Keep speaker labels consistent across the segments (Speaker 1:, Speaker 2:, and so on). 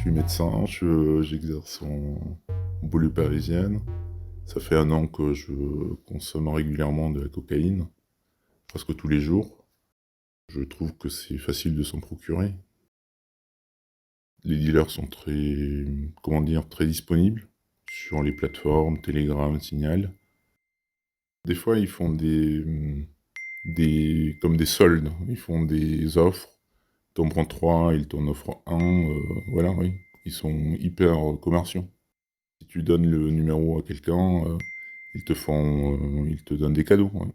Speaker 1: suis médecin, j'exerce en banlieue parisienne. Ça fait 1 an que je consomme régulièrement de la cocaïne, presque tous les jours. Je trouve que c'est facile de s'en procurer. Les dealers sont très disponibles sur les plateformes, Telegram, Signal. Des fois, ils font comme des soldes, ils font des offres. T'en prends 3, ils t'en offrent 1, voilà, oui. Ils sont hyper commerciaux. Si tu donnes le numéro à quelqu'un, ils te donnent des cadeaux, ouais.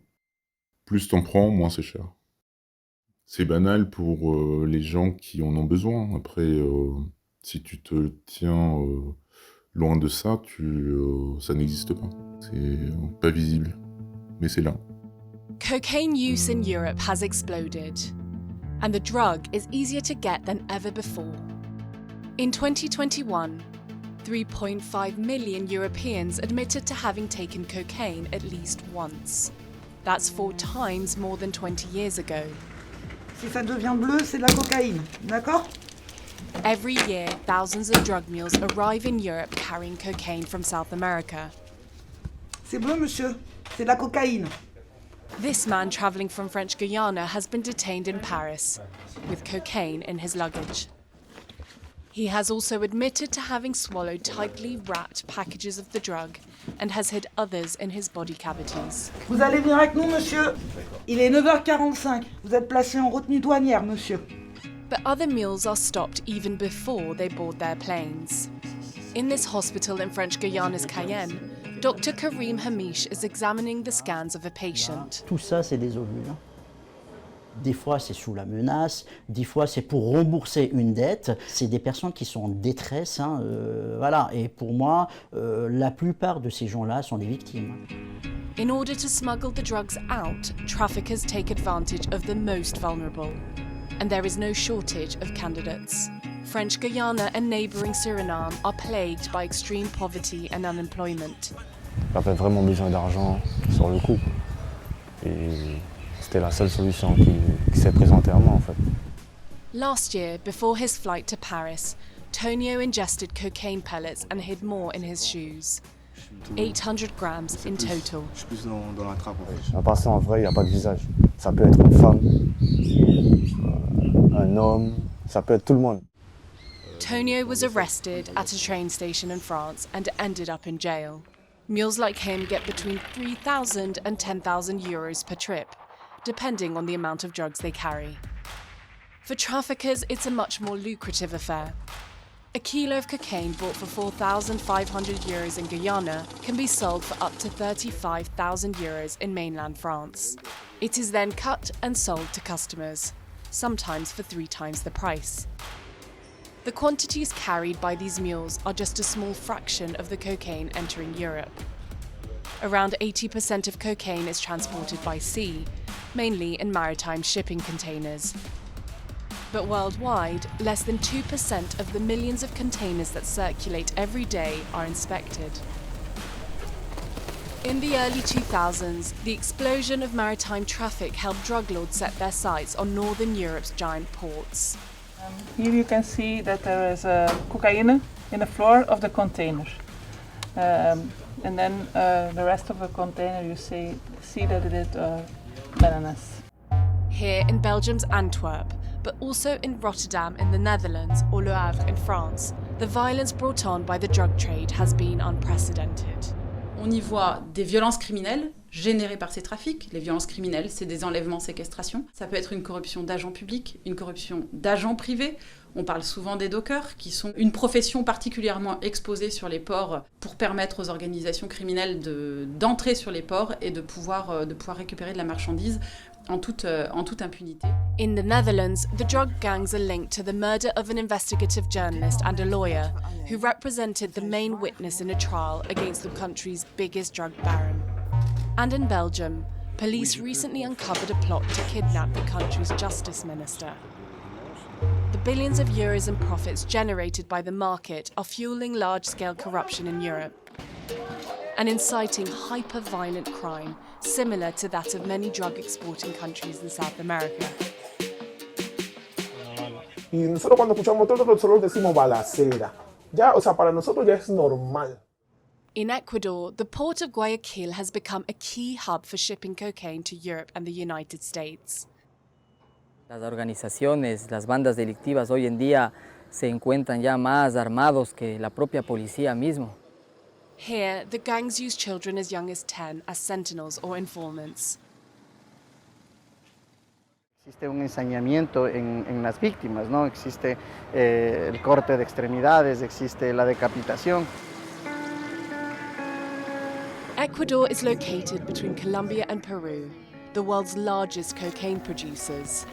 Speaker 1: Plus t'en prends, moins c'est cher. C'est banal pour les gens qui en ont besoin. Après, si tu te tiens loin de ça, ça n'existe pas. C'est pas visible, mais c'est là.
Speaker 2: Cocaine use in Europe has exploded, and the drug is easier to get than ever before. In 2021, 3.5 million Europeans admitted to having taken cocaine at least once. That's 4 times more than 20 years ago.
Speaker 3: Si ça devient bleu, c'est de la cocaïne, d'accord?
Speaker 2: Every year, thousands of drug mules arrive in Europe carrying cocaine from South America.
Speaker 3: C'est bleu, monsieur. C'est de la cocaïne.
Speaker 2: This man travelling from French Guiana has been detained in Paris with cocaine in his luggage. He has also admitted to having swallowed tightly wrapped packages of the drug and has hid others in his body cavities.
Speaker 3: Vous allez venir avec nous, monsieur. Il est 9h45. Vous êtes placé en retenue douanière, monsieur.
Speaker 2: But other mules are stopped even before they board their planes. In this hospital in French Guyana's Cayenne, Dr. Karim Hamish is examining the scans of a patient.
Speaker 4: Tout ça, c'est des ovules. Des fois, c'est sous la menace, des fois, c'est pour rembourser une dette. C'est des personnes qui sont en détresse, voilà. Et pour moi, la plupart de ces gens-là sont des victimes.
Speaker 2: In order to smuggle the drugs out, traffickers take advantage of the most vulnerable. And there is no shortage of candidates. French Guyana and neighbouring Suriname are plagued by extreme poverty and unemployment.
Speaker 5: J'avais vraiment besoin d'argent sur le coup. Et c'était la seule solution qui s'est présentée à moi, en fait.
Speaker 2: Last year, before his flight to Paris, Tonio ingested cocaine pellets and hid more in his shoes. 800 grams in total.
Speaker 6: Je suis plus dans la trappe, en fait.
Speaker 5: Un passant, en vrai, il n'y a pas de visage. Ça peut être une femme, un homme, ça peut être tout le monde.
Speaker 2: Tonio was arrested at a train station in France and ended up in jail. Mules like him get between 3,000 and 10,000 euros per trip, depending on the amount of drugs they carry. For traffickers, it's a much more lucrative affair. A kilo of cocaine bought for 4,500 euros in Guyana can be sold for up to 35,000 euros in mainland France. It is then cut and sold to customers, sometimes for 3 times the price. The quantities carried by these mules are just a small fraction of the cocaine entering Europe. Around 80% of cocaine is transported by sea, mainly in maritime shipping containers. But worldwide, less than 2% of the millions of containers that circulate every day are inspected. In the early 2000s, the explosion of maritime traffic helped drug lords set their sights on northern Europe's giant ports.
Speaker 7: Here you can see that there is cocaine in the floor of the container. And then the rest of the container you see that it is bananas.
Speaker 2: Here in Belgium's Antwerp, but also in Rotterdam in the Netherlands or Le Havre in France, the violence brought on by the drug trade has been unprecedented.
Speaker 8: On y voit des violences criminelles générées par ces trafics. Les violences criminelles, c'est des enlèvements, séquestrations. Ça peut être une corruption d'agents publics, une corruption d'agents privés. On parle souvent des dockers, qui sont une profession particulièrement exposée sur les ports pour permettre aux organisations criminelles d'entrer sur les ports et de pouvoir récupérer de la marchandise en toute impunité.
Speaker 2: In the Netherlands, the drug gangs are linked to the murder of an investigative journalist and a lawyer who represented the main witness in a trial against the country's biggest drug baron. And in Belgium, police recently uncovered a plot to kidnap the country's justice minister. The billions of euros in profits generated by the market are fueling large-scale corruption in Europe and inciting hyper-violent crime similar to that of many drug-exporting countries in South America.
Speaker 9: Y nosotros cuando escuchamos todo, solo decimos balacera. Ya, o sea, para nosotros ya es normal.
Speaker 2: In Ecuador, the port of Guayaquil has become a key hub for shipping cocaine to Europe and the United States.
Speaker 10: Las organizaciones, las bandas delictivas hoy en día se encuentran ya más armados que la propia policía mismo.
Speaker 2: Here, the gangs use children as young as 10 as sentinels or informants.
Speaker 11: Existe un ensañamiento en las víctimas, ¿no? Existe el corte de extremidades, existe la decapitación.
Speaker 2: Ecuador is located between Colombia and Peru, the world's largest cocaine producers.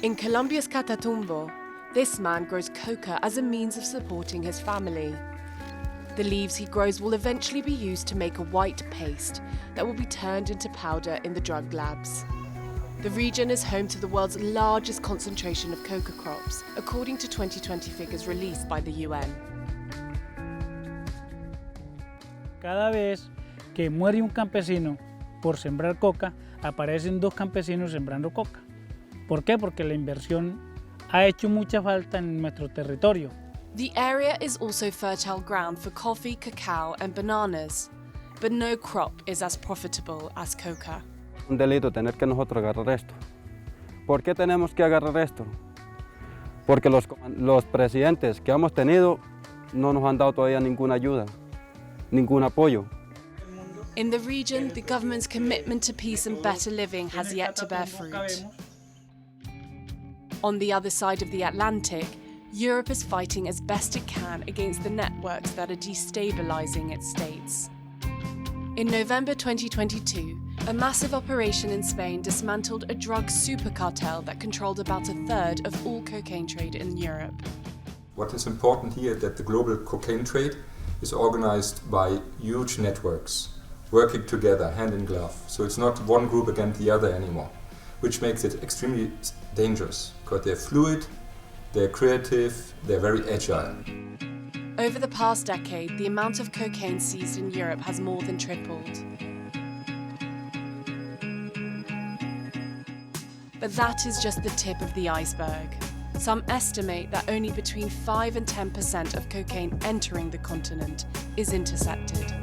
Speaker 2: In Colombia's Catatumbo, this man grows coca as a means of supporting his family. The leaves he grows will eventually be used to make a white paste that will be turned into powder in the drug labs. The region is home to the world's largest concentration of coca crops, according to 2020 figures released by the UN.
Speaker 12: Cada vez que muere un campesino por sembrar coca, aparecen dos campesinos sembrando coca. ¿Por qué? Porque la inversión ha hecho mucha falta en nuestro territorio.
Speaker 2: The area is also fertile ground for coffee, cacao and bananas, but no crop is as profitable as coca.
Speaker 13: Un delito tener que nosotros agarrar esto. ¿Por qué tenemos que agarrar esto? Porque los presidentes que hemos tenido no nos han dado todavía ninguna ayuda, ningún apoyo.
Speaker 2: In the region, the government's commitment to peace and better living has yet to bear fruit. On the other side of the Atlantic, Europe is fighting as best it can against the networks that are destabilizing its states. In November 2022, a massive operation in Spain dismantled a drug super cartel that controlled about a third of all cocaine trade in Europe.
Speaker 14: What is important here is that the global cocaine trade is organized by huge networks, working together, hand in glove. So it's not one group against the other anymore, which makes it extremely dangerous, because they're fluid, they're creative, they're very agile.
Speaker 2: Over the past decade, the amount of cocaine seized in Europe has more than tripled. But that is just the tip of the iceberg. Some estimate that only between 5 and 10% of cocaine entering the continent is intercepted.